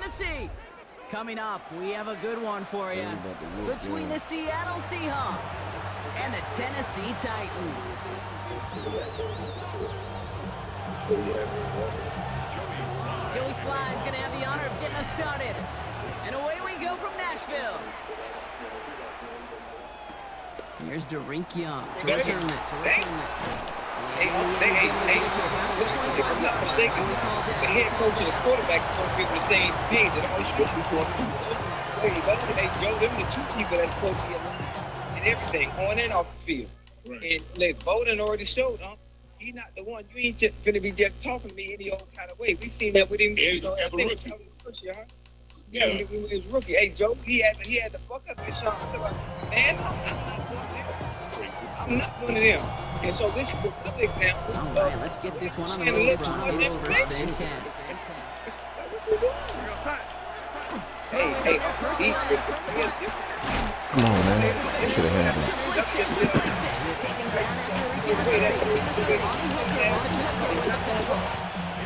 Tennessee. Coming up, we have a good one for you. Between the Seattle Seahawks and the Tennessee Titans. Joey Sly is going to have the honor of getting us started. And away we go from Nashville. Here's Derink Young to return this. Listen, if I'm not mistaken, the head coach and the quarterback's going to be the same thing that all strictly for Hey, Joe, them the two people that's supposed to be aligned and everything, on and off the field. Right. And like Bowden already showed, he's not the one. You ain't just going to be just talking to me any old kind of way. We seen that with him. Yeah, when he was rookie. Hey, Joe, he had to fuck up his shot. Man, I'm not one of them. And so this is another example. All right, let's get this one on the road. First and 10. Hey, come on, man. That should have happened.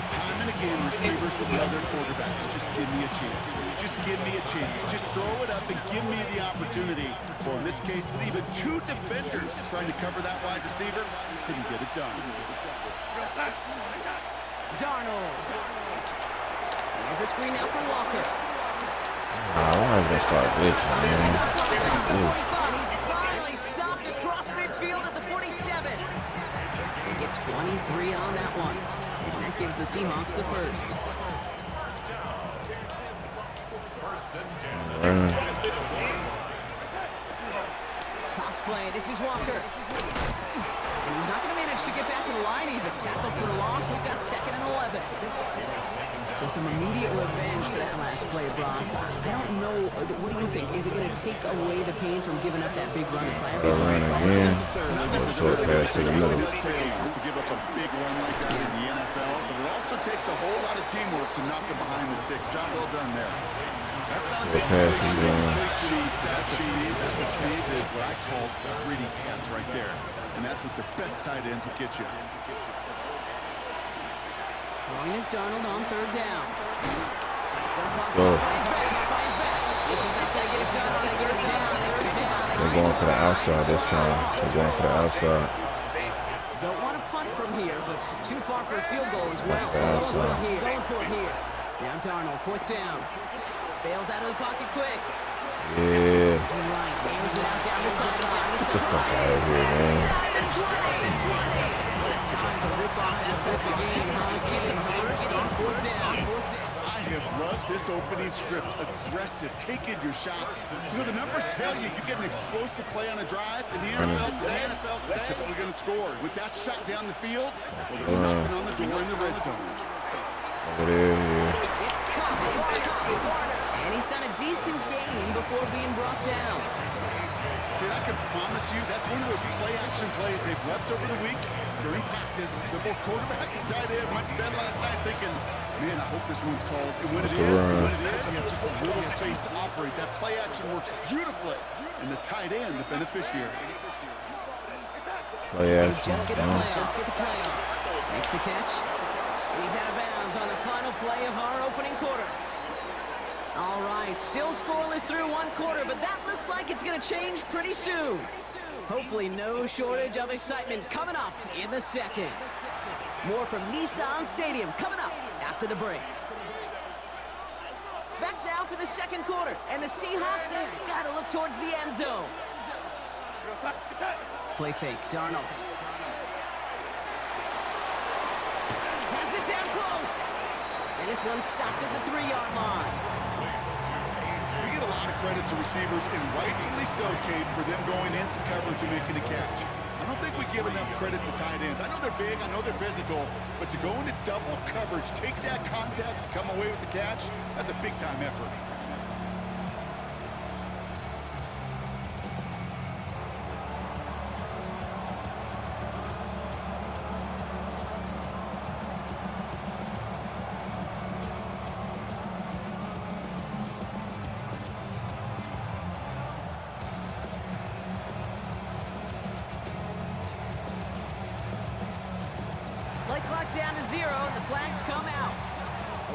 Time and again, receivers will tell their quarterbacks, just give me a chance. Just give me a chance. Just throw it up and give me the opportunity. Well, in this case, with even two defenders trying to cover that wide receiver, couldn't get it done. Darnold. There's a screen now for Walker. I'm going to start glitching, man. He's finally stopped across midfield at the 47. They get 23 on that one. And that gives the Seahawks the first. Toss play. This is Walker. And he's not going to manage to get back to the line even. Tackle for the loss. We've got 2nd and 11. So some immediate revenge for that last play, Brock. I don't know. What do you think? Is it going to take away the pain from giving up that big run to play? Not necessarily. To give up a big run like that in the NFL, but it also takes a whole lot of teamwork to knock it behind the sticks. Job well done there. That's not a big pass. That's a tasted, what I call gritty pass right there. And that's what the best tight ends will get you. Throwing is Darnold on 3rd down. They're going for the outside this time. They're going for the outside. Don't want to punt from here, but too far for a field goal as well. Going for it here. Now Darnold, 4th down. Bails out of the pocket quick. Yeah. Right, aims it out down the sideline. Get the fuck out of here, man. Time to rip off that type of game, huh? Gets him first on 4th down. I have loved this opening script. Aggressive, taking your shots. You know, the numbers tell you you get an explosive play on a drive. In the NFL today, they're typically going to score. With that shot down the field, they're knocking on the door in the red zone. Over there, yeah. It's caught. And he's got a decent game before being brought down. And I can promise you that's one of those play-action plays they've left over the week during practice. They're both quarterback and tight end. Went to bed last night thinking, man, I hope this one's called. And when it is, you have just a little space to operate. That play-action works beautifully, and the tight end, the beneficiary. Play action. Just get the play off. Makes the catch. And he's out of bounds on the final play of our opening quarter. All right, still scoreless through 1 quarter, but that looks like it's going to change pretty soon. Hopefully no shortage of excitement coming up in the 2nd. More from Nissan Stadium coming up after the break. Back now for the 2nd quarter, and the Seahawks have got to look towards the end zone. Play fake, Darnold. Has it down close. And this one's stopped at the 3-yard line. We get a lot of credit to receivers, and rightfully so, Kate, for them going into coverage and making a catch. I don't think we give enough credit to tight ends. I know they're big, I know they're physical, but to go into double coverage, take that contact, and come away with the catch, that's a big-time effort. Play clock down to 0, and the flags come out.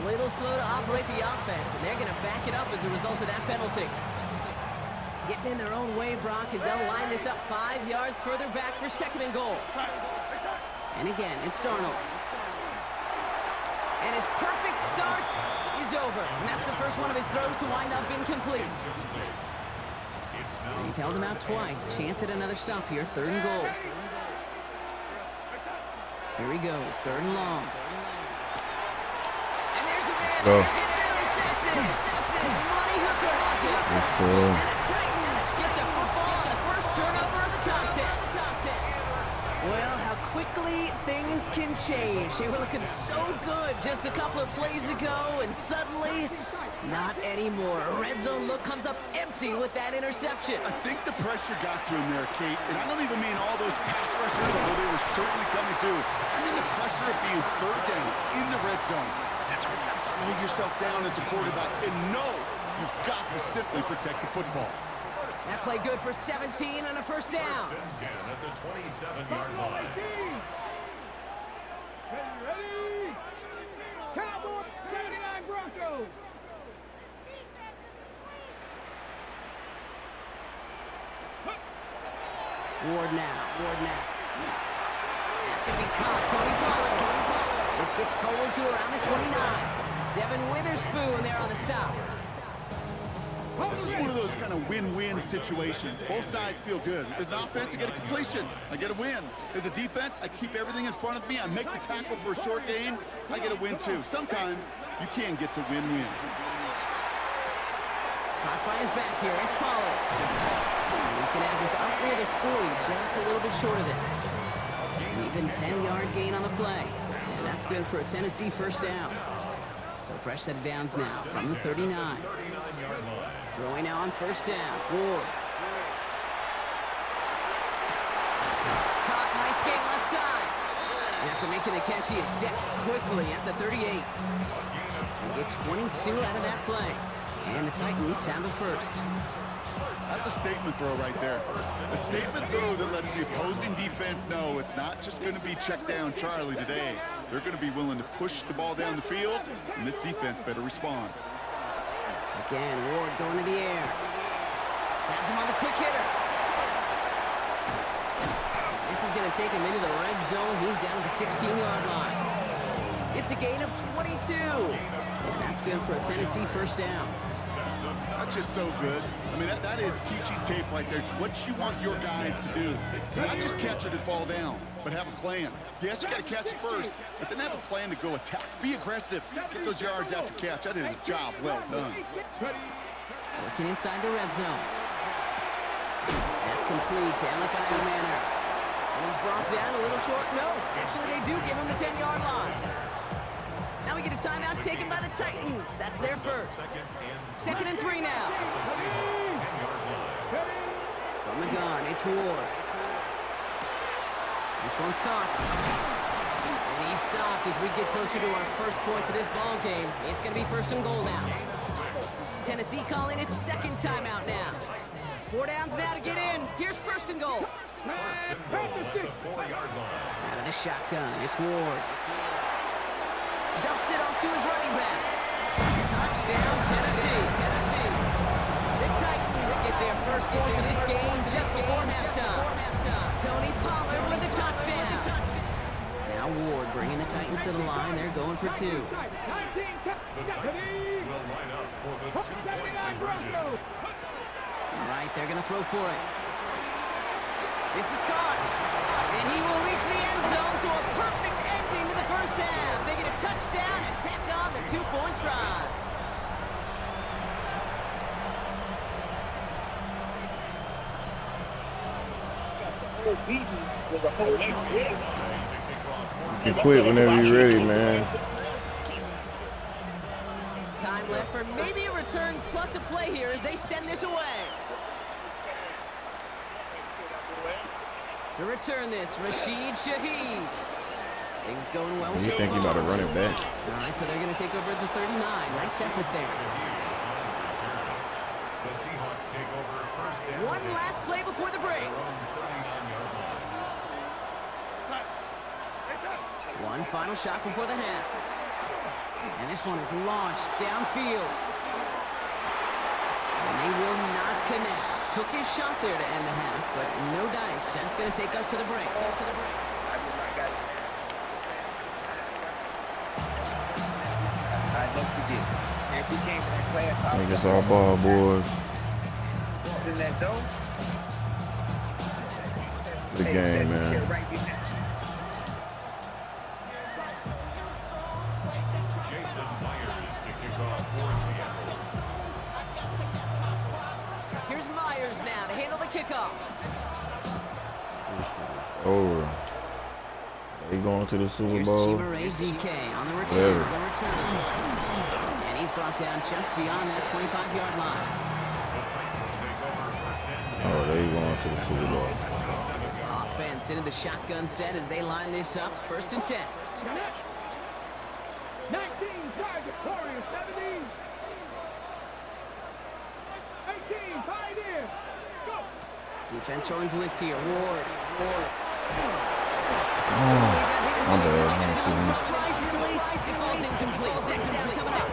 little slow to operate the offense, and they're going to back it up as a result of that penalty. Getting in their own way, Brock, as they'll line this up 5 yards further back for 2nd and goal. And again, it's Darnold. And his perfect start is over. And that's the first one of his throws to wind up incomplete. And they've held him out twice. Chance at another stop here. 3rd and goal. Here he goes. 3rd and long. And there's a man. Go. It's intercepted. Monty Hooker has it. Let's go. And the Titans get the football on the first turnover of the contest. Well, how quickly things can change. They were looking so good just a couple of plays ago, and suddenly, not anymore. A red zone look comes up empty with that interception. I think the pressure got to him there, Kate. And I don't even mean all those pass rushers, although they were certainly coming too. I mean the pressure of being 3rd down in the red zone. That's where you got to slow yourself down as a quarterback and know you've got to simply protect the football. That play good for 17 and a first down. First and 10 at the 27-yard line. Ready? Cowboys 79 Broncos. Ward now. That's going to be caught. Tony Pollard. This gets forward to around the 29. Devin Witherspoon there on the stop. This is one of those kind of win-win situations. Both sides feel good. As an offense, I get a completion. I get a win. As a defense, I keep everything in front of me. I make the tackle for a short gain. I get a win, too. Sometimes you can get to win-win. Caught by his back here. It's Pollard. And he's going to have this out near the 40, just a little bit short of it. An even 10-yard gain on the play. And that's good for a Tennessee first down. So fresh set of downs now from the 39. Throwing now on first down. Ward. Caught, nice game left side. And after making the catch, he is decked quickly at the 38. They get 22 out of that play. And the Titans have the first. That's a statement throw right there. A statement throw that lets the opposing defense know it's not just going to be check down Charlie today. They're going to be willing to push the ball down the field, and this defense better respond. Again, Ward going to the air. Has him on the quick hitter. This is going to take him into the red zone. He's down at the 16-yard line. It's a gain of 22. And that's good for a Tennessee first down. That's just so good. I mean, that is teaching tape right there. It's what you want your guys to do. Not just catch it and fall down, but have a plan. Yes, you got to catch it first, but then have a plan to go attack. Be aggressive. Get those yards after catch. That is a job well done. Working inside the red zone. That's complete to Elikai Manor. And he's brought down a little short. No, actually they do give him the 10-yard line. Now we get a timeout taken by the Titans. That's their first. 2nd and 3 now. From the gun, it's Ward. This one's caught. And he's stopped as we get closer to our first point to this ball game. It's going to be 1st and goal now. Tennessee calling its 2nd timeout now. 4 downs now to get in. Here's 1st and goal. First and goal at the 4-yard line. Out of the shotgun, it's Ward. Dumps it off to his running back. Touchdown, Tennessee. The Titans get their first point of this game just before halftime. Tony Pollard with the touchdown. Now Ward bringing the Titans to the line. They're going for 2. The Titans will line up for the 2-point conversion. All right, they're going to throw for it. This is caught. And he will reach the end zone to a perfect ending to the first half. They get a touchdown and tack on the 2-point try. You quit whenever you're ready, man. Time left for maybe a return plus a play here as they send this away. To return this, Rashid Shaheed. Things going well You so think you far. about to run it back? All right, so they're going to take over at the 39. Nice effort there. The Seahawks take over first and One 10 last play before the break. from the 39-yard line. One final shot before the half. And this one is launched downfield. And they will not connect. Took his shot there to end the half, but no dice. That's going to take us to the break. I think it's all ball, boys. In that zone. The game, man. Jason Myers to kick off for Seattle. Here's Myers now to handle the kickoff. Over. They going to the Super Here's Bowl. DK on the return. Whatever. And he's brought down just beyond that 25-yard line. Oh, they going to the Super Bowl. Offense into the shotgun set as they line this up. 1st and 10. 19, target, Warriors, 17. 18, pioneer. Go. Defense throwing blitz here. Ward. My bad. Surprisingly, it falls incomplete. Second down coming up.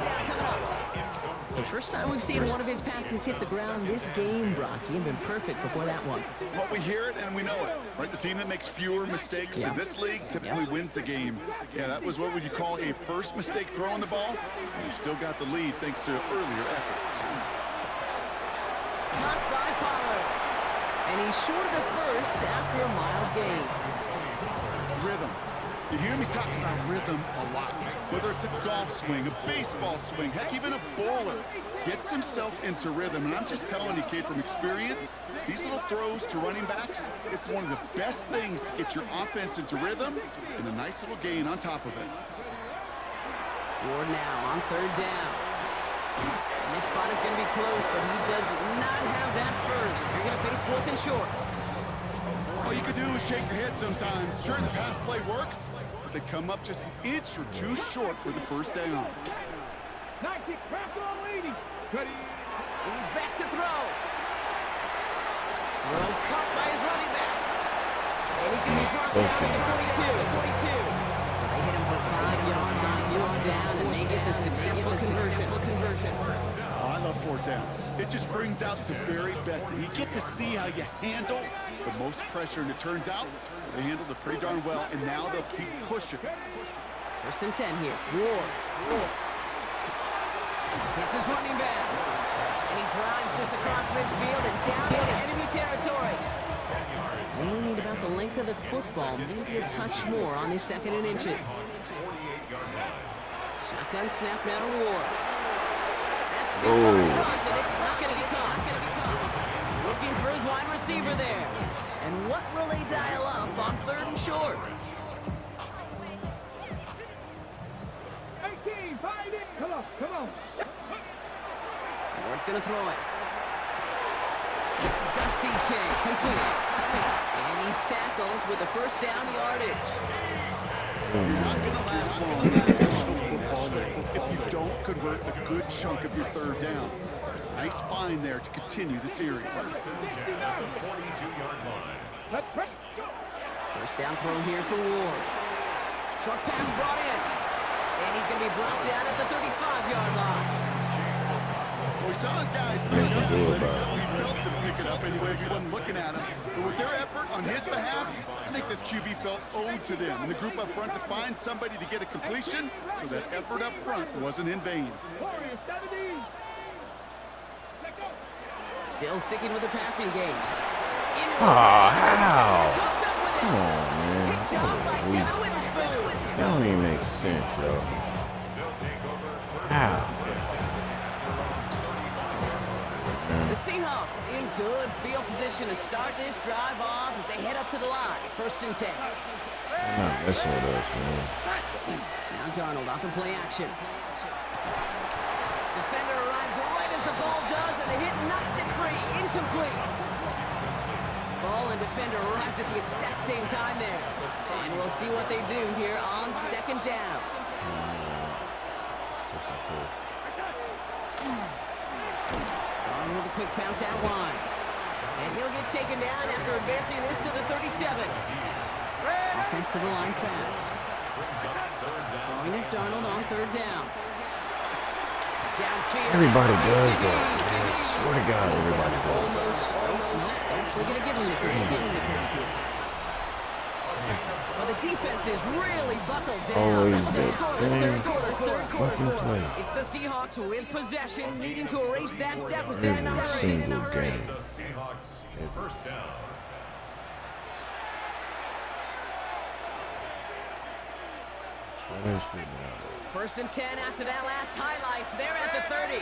So first time we've seen one of his passes hit the ground this game, Brock. He had been perfect before that one. Well, we hear it and we know it, right? The team that makes fewer mistakes in this league typically wins the game. Yeah, that was what would you call a first mistake throwing the ball. And he still got the lead thanks to earlier efforts. Caught by Pollard. And he's short of the first after a mild gain. Rhythm. You hear me talk about rhythm a lot. Whether it's a golf swing, a baseball swing, heck, even a bowler gets himself into rhythm. And I'm just telling you, kid, from experience, these little throws to running backs, it's one of the best things to get your offense into rhythm and a nice little gain on top of it. Ward now on 3rd down. And this spot is going to be close, but he does not have that first. They're going to face 4th and short. All you can do is shake your head sometimes. Sure, the pass play works, but they come up just an inch or two short for the 1st down. 19, press on leading. Ready. He's back to throw. Throw caught by his running back. And he's going to be brought down at the 42. So they hit him for 5 yards on 4th down, and they get the successful conversion. Oh, I love 4th downs. It just brings out the very best, and you get to see how you handle the most pressure, and it turns out they handled it pretty darn well, and now they'll keep pushing. 1st and 10 here. Ward. Hits his running back. And he drives this across midfield and down into enemy territory. Only need about the length of the football, maybe a touch more on his 2nd and inches. Shotgun snap now to Ward. That's still and it's not going to be caught. Looking for his wide receiver there. And what will they dial up on 3rd and short? 18, pioneer. Come on. Ward's going to throw it. Got TK, complete. And he's tackled with the 1st down yardage. You're not going to last long in professional football if you don't convert a good chunk of your 3rd downs. Nice find there to continue the series. 42-yard line. Let's press. Go. 1st down throw here for Ward. Short pass brought in. And he's going to be brought down at the 35-yard line. Well, we saw those guys pick it up. We felt them pick it up anyway. We wasn't looking at him. But with their effort on his behalf, I think this QB felt owed to them. And the group up front to find somebody to get a completion, so that effort up front wasn't in vain. Warriors, 17. Let go. Still sticking with the passing game. How? Comes up with it. Come on, man. Picked off by Devin Witherspoon. That don't even make sense, yo. How? The Seahawks in good field position to start this drive off as they head up to the line. 1st and 10. They're not messing with us, man. Now Darnold off the play action. Defender arrives right as the ball does, and the hit knocks it free. Incomplete. Ball and defender arrives at the exact same time there. And we'll see what they do here on 2nd down. With a quick pass out wide. And he'll get taken down after advancing this to the 37. Offensive line fast. Throwing is Darnold on third down. Downfield. Everybody does that. Man, I swear to God, He's down everybody to does that. almost. Nope, actually going to give him the three. Well, the defense is really buckled down. Always That was a that scoreless same third quarter. fucking play. It's the Seahawks with possession, needing to erase that deficit in a Every hurry. single game. The Seahawks first down. First and 10 after that last highlights. They're at the 30.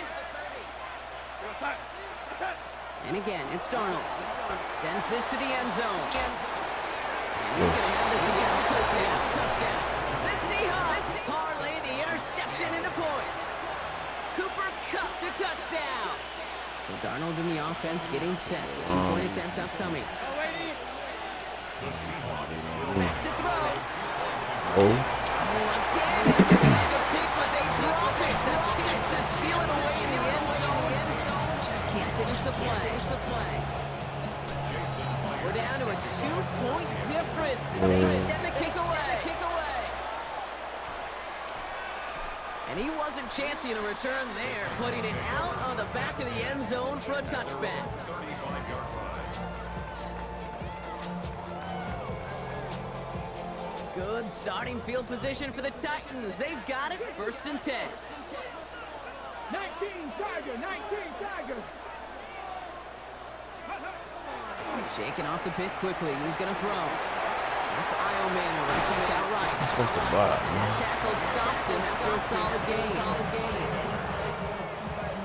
And again, it's Darnold. Sends this to the end zone. And he's going to have this again. Touchdown. The Seahawks parlay the interception into points. Cooper Kupp the touchdown. So Darnold in the offense getting set. 2-point attempt upcoming. Back to throw. Oh. Again, it looks like a pick, but they drop it. A chance to steal it away in the end zone. Just can't finish the play. We're down to a 2-point difference as they send the kick away. And he wasn't chancing a return there, putting it out on the back of the end zone for a touchback. Good starting field position for the Titans. They've got it, first and 10. 19 Tiger. Shaking off the pick quickly. He's going to throw. That's Io Manor. Right catch out right. Supposed to buy, And that tackle stops him after a solid gain.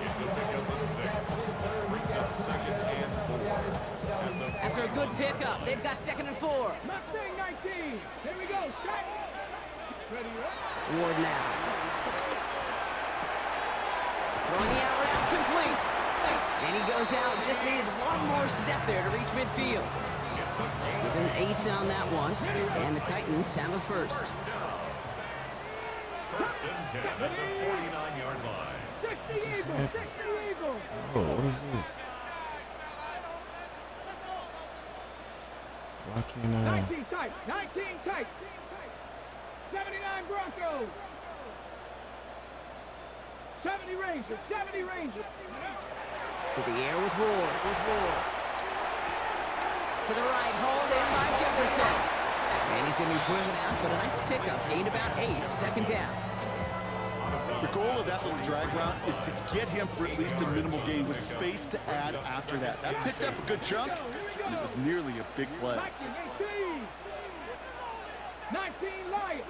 It's a pickup of 6. Brings up second and 4. After a good pickup, they've got second and 4. Mustang 19. Here we go. Shot. Ready, right? Ward now. Throwing the out route complete. And he goes out. Just needed one more step there to reach midfield. Give him 8 on that one. And the Titans have a first. First and 10 at the 49-yard line. 60 Eagles. Oh, what is this? Why can't I? 19 tight. 79 Broncos. 70 Rangers. To the air with Ward. To the right, hold in by Jefferson. And he's going to be driven out, but a nice pickup. Gained about 8, second down. The goal of that little drag route is to get him for at least a minimal gain with space to add after that. That picked up a good chunk, and it was nearly a big play. 19 Lions.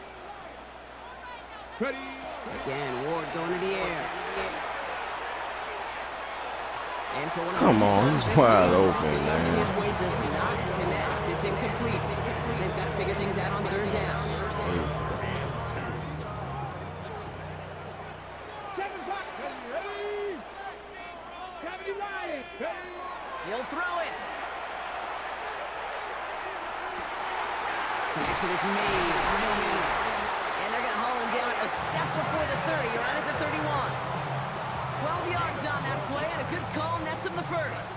Ready. Again, Ward going to the air. And for one of Come those on, returns, he's this wide game, open, the target man. his way does not connect. It's incomplete. They've got to figure things out on third down. 7 o'clock. Ready. 70 Lions. Ready. He'll throw it. Connection is made. And they're going to haul him down a step before the 30, right at the 31. 12 yards on that play, and a good call nets him the first.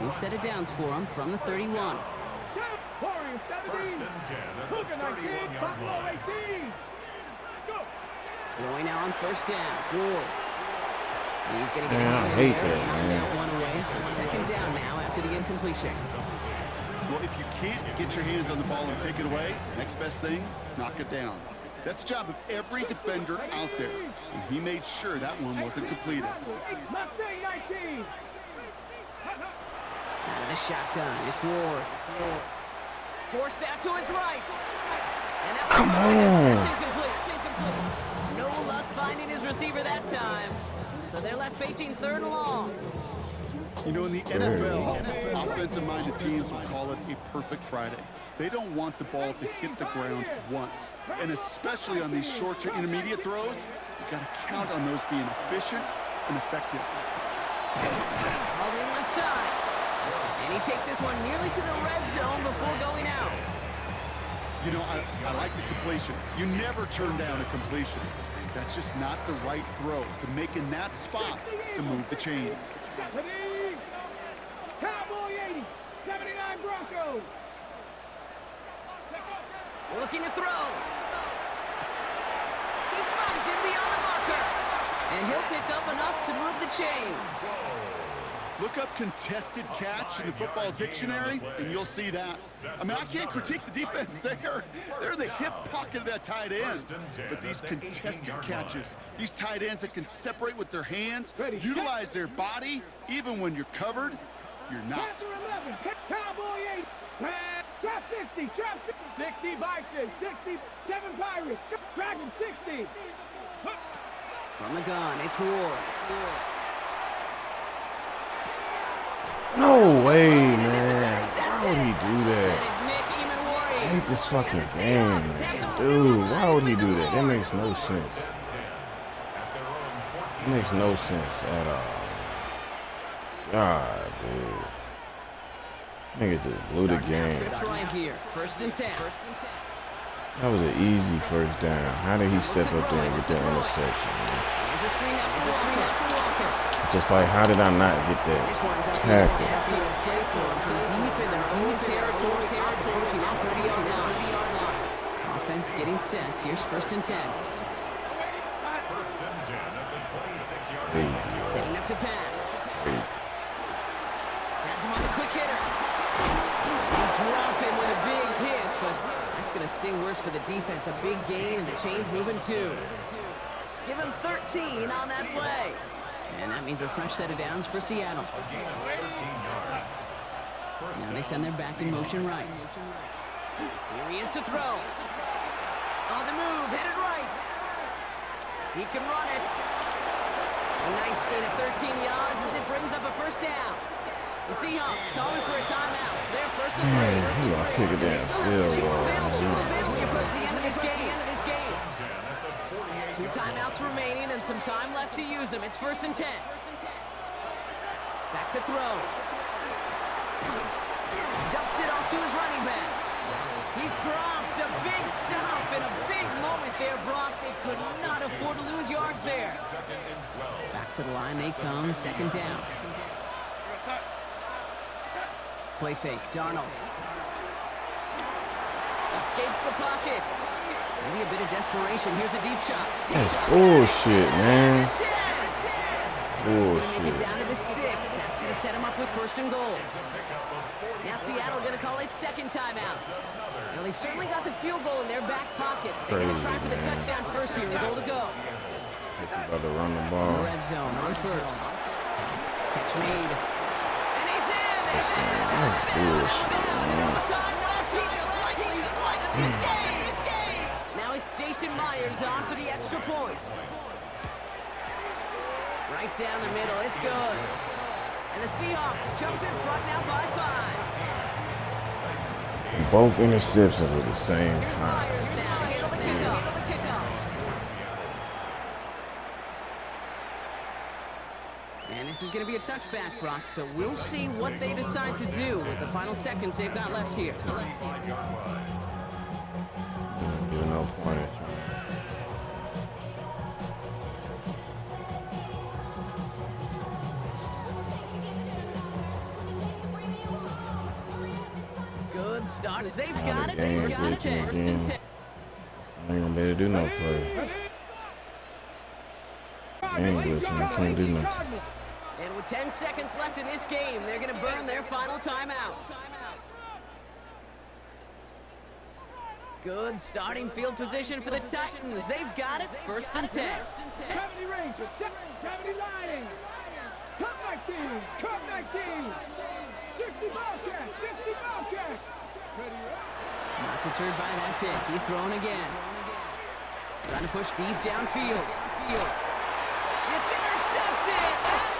We've set it downs for him from the 31. Warriors 70. First and 10 at the Cougar 19. 31-yard Buffalo line. 18. Go. Throwing now on first down. Ward. He's going to get a Man, I hand in hate there. that, Knocked man. that one away, so second down now after the incompletion. Well, if you can't get your hands on the ball and take it away, next best thing, knock it down. That's the job of every defender out there, and he made sure that one wasn't completed. Mustang 19. Out of the shotgun, it's Ward. Forced out to his right. And that Come That's on. incomplete. No luck finding his receiver that time. So they're left facing third and long. You know, in the NFL, offensive-minded teams will call it a perfect Friday. They don't want the ball to hit the ground once. And especially on these short to intermediate throws, you got to count on those being efficient and effective. All the left side. And he takes this one nearly to the red zone before going out. You know, I like the completion. You never turn down a completion. That's just not the right throw to make in that spot to move the chains. Ready. Cowboy 80. 79 Broncos. Looking to throw. He Finds him beyond the marker. And he'll pick up enough to move the chains. Look up contested catch in the football dictionary, and you'll see that. I mean, I can't critique the defense there. They're in the hip pocket of that tight end. But these contested catches, these tight ends that can separate with their hands, utilize their body, even when you're covered, you're not. Panther 11, Cowboy 8, Trap 60, Trap 60, Bison, 67 Pirates, Dragon 60. From the gun, it's Ward. No way, man. Why would he do that? That is Nick Emanwari. I hate this fucking game, man. Dude, why would he do that? That makes no sense. It makes no sense at all. God, dude. Nigga just blew the game. Right here, 1st and 10. That was an easy first down. How did he step up there and get that interception, man? There's a screen out for Walker. Just like, how did I not get that tackle? Deep in their own territory, approaching that 30-yard line. Offense getting set. Here's 1st and 10. 1st and 10 at the 26-yard line. Setting up to pass. Has him on the quick hitter. They drop him with a big hit, but that's going to sting worse for the defense. A big gain, and the chain's moving too. Give him 13 on that play. And that means a fresh set of downs for Seattle. Now they send their back in motion right. Here he is to throw. On the move, headed right. He can run it. A nice gain of 13 yards as it brings up a 1st down. The Seahawks calling for a timeout. They're 1st and 3. Man, he gonna kick it down. As we approach the end of this game. 2 timeouts remaining and some time left to use them. It's 1st and 10. Back to throw. Dumps it off to his running back. He's dropped a big stop and a big moment there, Brock. They could not afford to lose yards there. Back to the line they come, 2nd down. Play fake, Darnold. Escapes the pocket. Maybe a bit of desperation. Here's a deep shot. That's bullshit, man. Make it Bullshit. down to the 6. That's going to set him up with 1st and goal. Now Seattle going to call it 2nd timeout. Well, they've certainly got the field goal in their back pocket. They're going to try for the touchdown first here. The goal to go. He's about to run the In ball. the red zone on 1st. Catch made. And he's in. That's bullshit, man. Now it's Jason Myers on for the extra point. Right down the middle. It's good. And the Seahawks jump in front now by 5. Both interceptions at the same Here's time. Myers now. Handle the kickoff. And this is going to be a touchback, Brock, so we'll see what they decide to do with the final seconds they've got left here. Give no points. Good start as they've Out got of it. game, First and 10. again. I ain't gonna be able to do no play. Game glitching. I can't do nothing. And with 10 seconds left in this game, they're going to burn their final timeout. Good starting field position for the Titans. They've got it. 1st and 10. 70 Rangers, 70 Lions. Cut 19, cut 19. 60 Bobcats, 60 Bobcats. Ready, right? Not deterred by that pick. He's throwing again. Trying to push deep downfield. It's intercepted. That